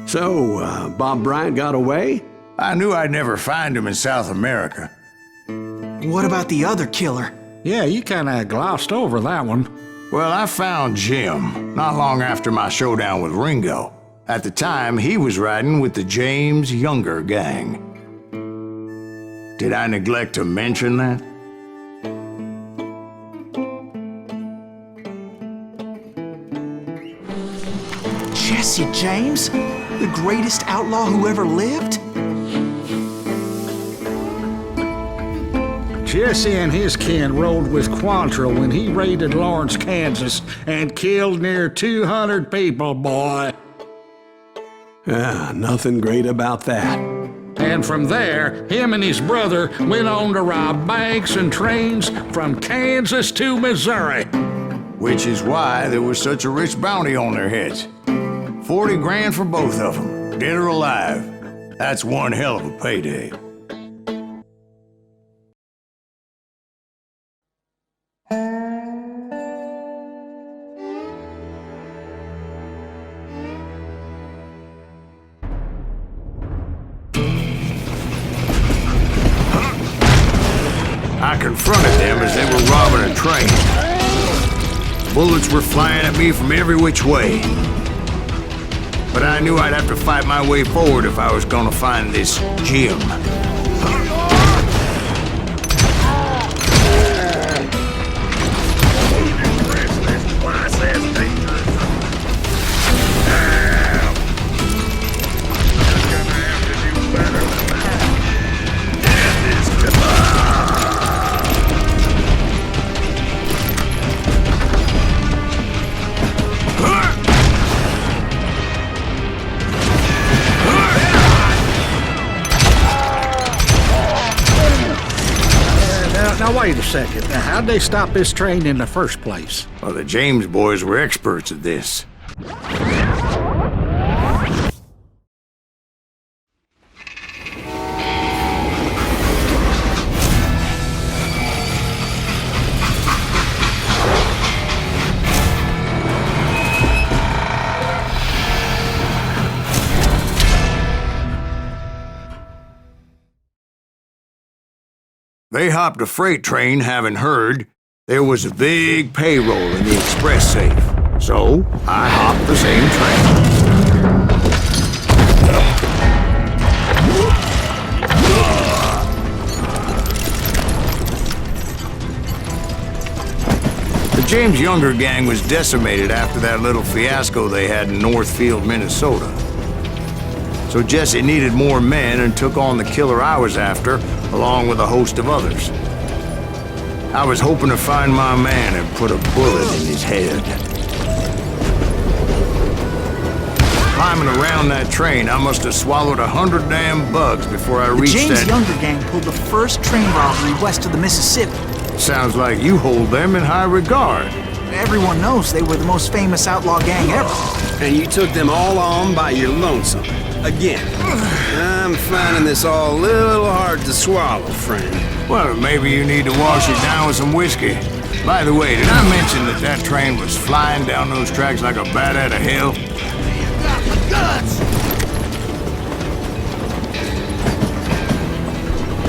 So, Bob Bryant got away? I knew I'd never find him in South America. What about the other killer? Yeah, you kinda glossed over that one. Well, I found Jim not long after my showdown with Ringo. At the time, he was riding with the James Younger gang. Did I neglect to mention that? Jesse James? The greatest outlaw who ever lived? Jesse and his kin rode with Quantrill when he raided Lawrence, Kansas, and killed near 200 people, boy. Nothing great about that. And from there, him and his brother went on to rob banks and trains from Kansas to Missouri. Which is why there was such a rich bounty on their heads. 40 grand for both of them, dead or alive. That's one hell of a payday. I confronted them as they were robbing a train. Bullets were flying at me from every which way. But I knew I'd have to fight my way forward if I was gonna find this Jim. Now wait a second. Now, how'd they stop this train in the first place? Well, the James boys were experts at this. They hopped a freight train having heard there was a big payroll in the express safe. So, I hopped the same train. The James Younger gang was decimated after that little fiasco they had in Northfield, Minnesota. So Jesse needed more men and took on the killer I was after, along with a host of others. I was hoping to find my man and put a bullet in his head. Climbing around that train, I must have swallowed 100 damn bugs before I reached The James that... Younger gang pulled the first train robbery west of the Mississippi. Sounds like you hold them in high regard. Everyone knows they were the most famous outlaw gang ever. And you took them all on by your lonesome. Again. I'm finding this all a little hard to swallow, friend. Well, maybe you need to wash it down with some whiskey. By the way, did I mention that that train was flying down those tracks like a bat out of hell? You got the guts!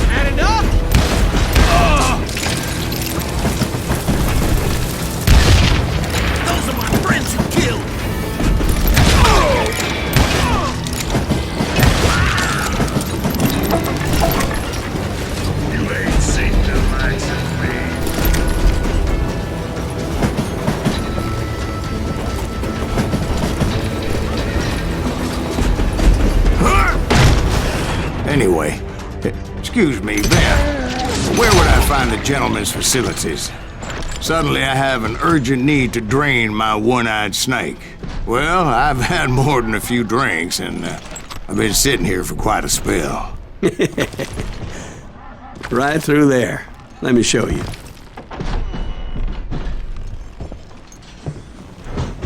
Had enough? Those are my friends you killed! You ain't seen the likes of me. Anyway, excuse me, Ben. Where would I find the gentleman's facilities? Suddenly I have an urgent need to drain my one-eyed snake. Well, I've had more than a few drinks, and I've been sitting here for quite a spell. Right through there. Let me show you.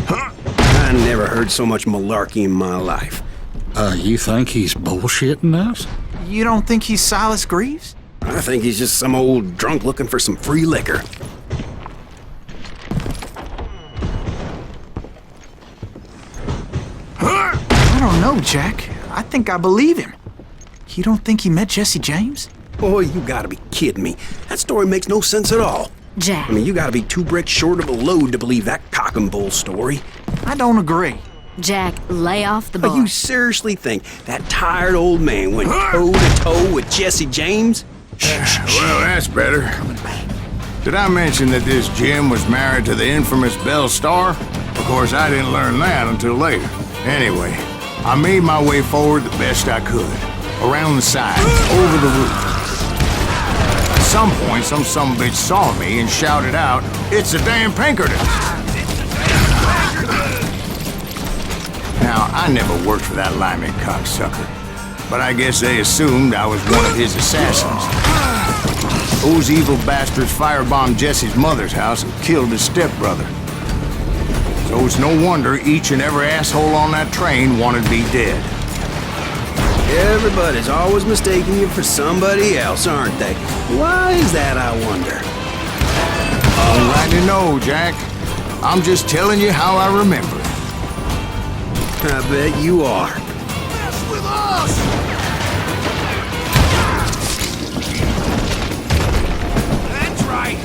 I never heard so much malarkey in my life. You think he's bullshitting us? You don't think he's Silas Greaves? I think he's just some old drunk looking for some free liquor. I don't know, Jack. I think I believe him. You don't think he met Jesse James? Boy, you gotta be kidding me. That story makes no sense at all. Jack. I mean, you gotta be 2 bricks short of a load to believe that cock and bull story. I don't agree. Jack, lay off the But bar. you seriously think that tired old man went toe-to-toe with Jesse James? Well, that's better. Did I mention that this Jim was married to the infamous Belle Starr? Of course, I didn't learn that until later. Anyway, I made my way forward the best I could. Around the sides, over the roof. At some point, some sumbitch saw me and shouted out, "It's a damn Pinkerton!" Now, I never worked for that limey cocksucker, but I guess they assumed I was one of his assassins. Those evil bastards firebombed Jesse's mother's house and killed his stepbrother. So it's no wonder each and every asshole on that train wanted me dead. Everybody's always mistaking you for somebody else, aren't they? Why is that, I wonder? I'm glad to know, Jack. I'm just telling you how I remember it. I bet you are. Mess with us! That's right.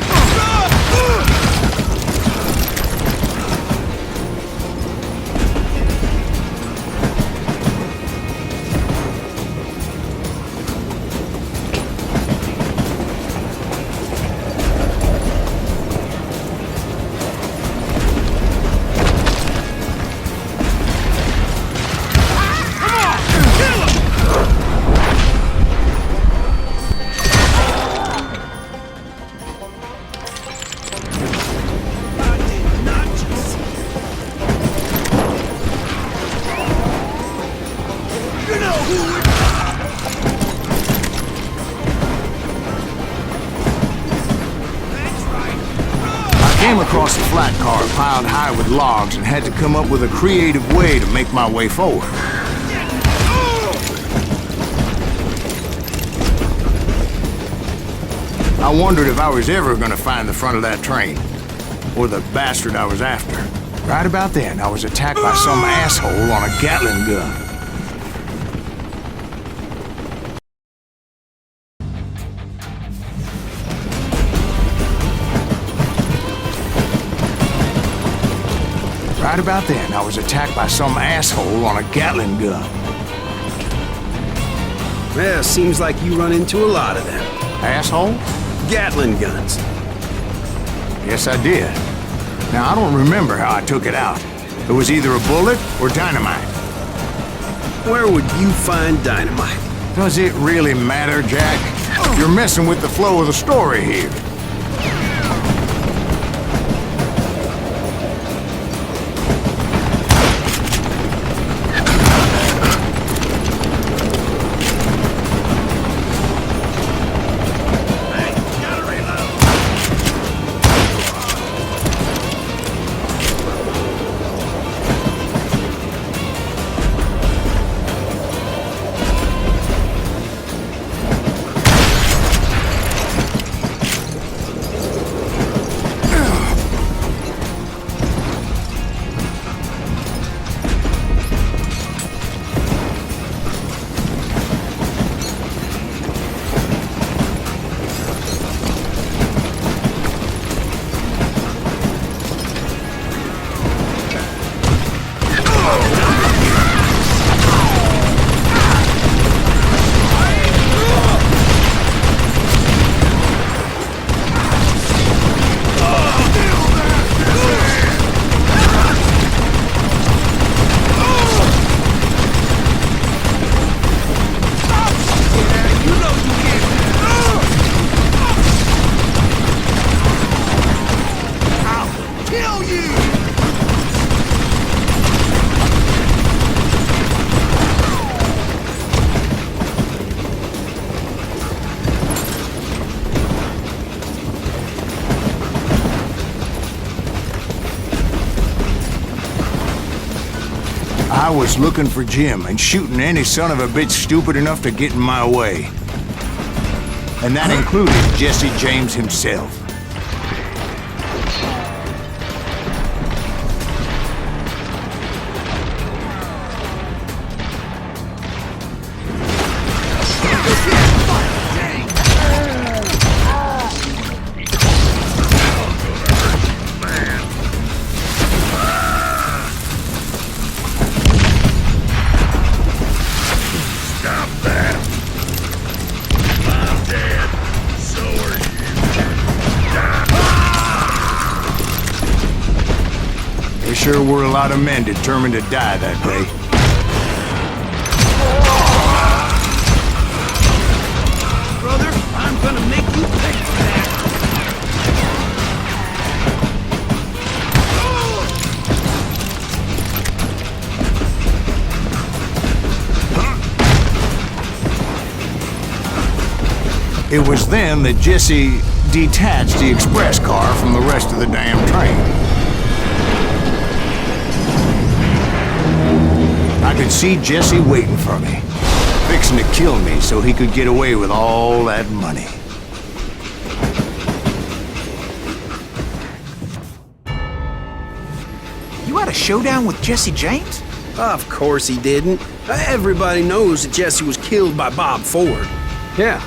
I came across a flat car piled high with logs and had to come up with a creative way to make my way forward. I wondered if I was ever going to find the front of that train, or the bastard I was after. Right about then, I was attacked by some asshole on a Gatling gun. Right about then, I was attacked by some asshole on a Gatling gun. Well, seems like you run into a lot of them. Asshole? Gatling guns. Yes, I did. Now, I don't remember how I took it out. It was either a bullet or dynamite. Where would you find dynamite? Does it really matter, Jack? You're messing with the flow of the story here. I was looking for Jim and shooting any son of a bitch stupid enough to get in my way. And that included Jesse James himself. sure were a lot of men determined to die that day. Brother, I'm gonna make you pay for that. It was then that Jesse detached the express car from the rest of the damn train. I could see Jesse waiting for me, fixing to kill me so he could get away with all that money. You had a showdown with Jesse James? Of course he didn't. Everybody knows that Jesse was killed by Bob Ford. Yeah.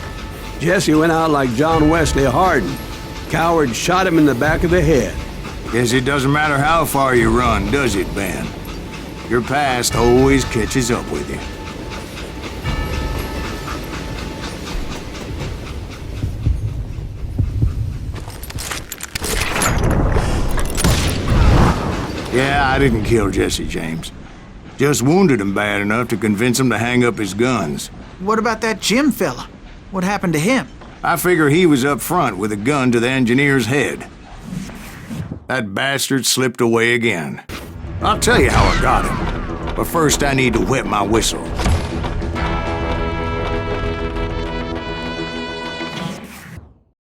Jesse went out like John Wesley Hardin. Coward shot him in the back of the head. Guess it doesn't matter how far you run, does it, Ben? Your past always catches up with you. Yeah, I didn't kill Jesse James. Just wounded him bad enough to convince him to hang up his guns. What about that Jim fella? What happened to him? I figure he was up front with a gun to the engineer's head. That bastard slipped away again. I'll tell you how I got him. But first I need to wet my whistle.